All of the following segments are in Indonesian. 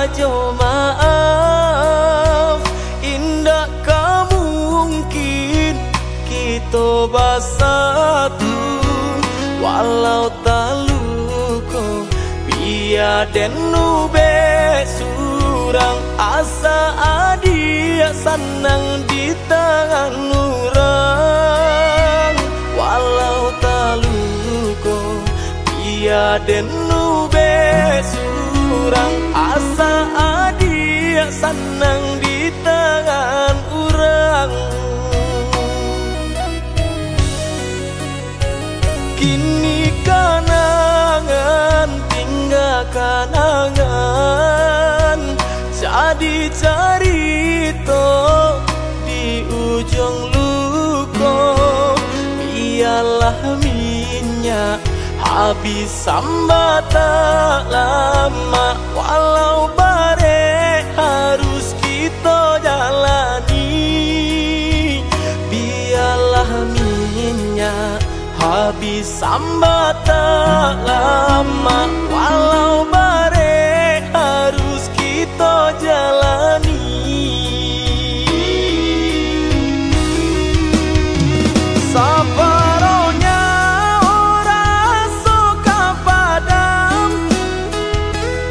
ajo maaf, indah kamu mungkin kita bersatu. Walau taluko biar den nube surang, asa adia senang di tangan orang. Walau taluko biar den nube surang, asa adia senang di tangan orang. Kini kanangan tinggal kanangan, jadi cerita di ujung luko. Biarlah minyak habis sambat tak lama, walau bare harus kita jalani. Biarlah minyak habis sambat tak lama, walau bare harus kita jalani. Sabaronya orang suka padam,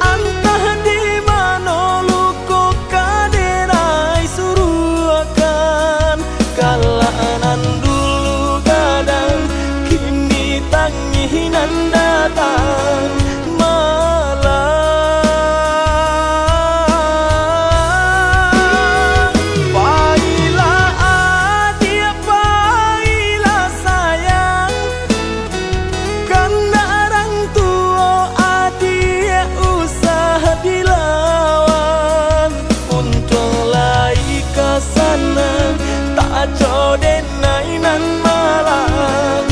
entah di mana luku kaderai suruh akan. Kalanan dulu kadang, kini tanginan datang malam. Baiklah adik, baiklah sayang, kan orang tua adik usah dilawan. Untung lai ke sana tak jodoh nainan malang.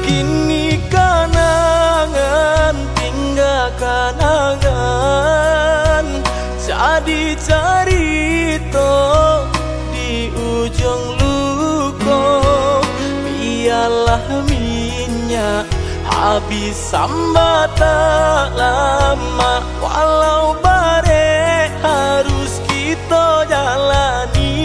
Kini kanangan tinggal kanangan, jadi cerita di ujung luko. Biarlah minyak habis sambat tak lama, walau bare harus kita jalani.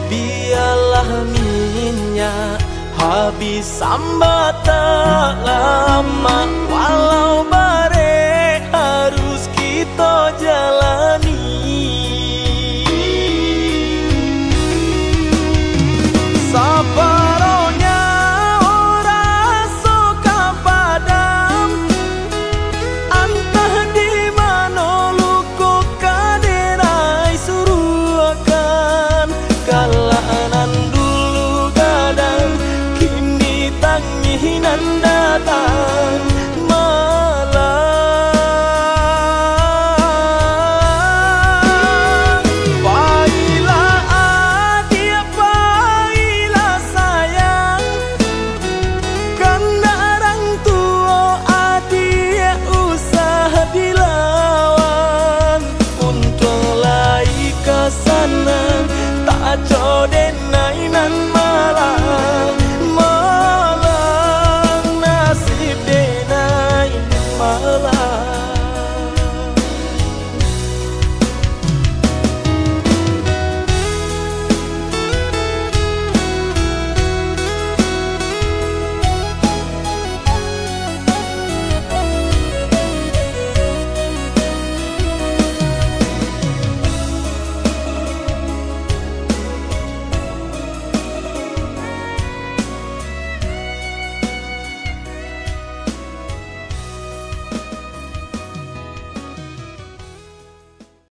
Biarlah minyak habis sambat tak lama, walau bare harus kita jalani. Sabaronya orang suka padam, entah di mana luku kaderai suruh akan. Kalanan dulu kadang, kini tanginan datang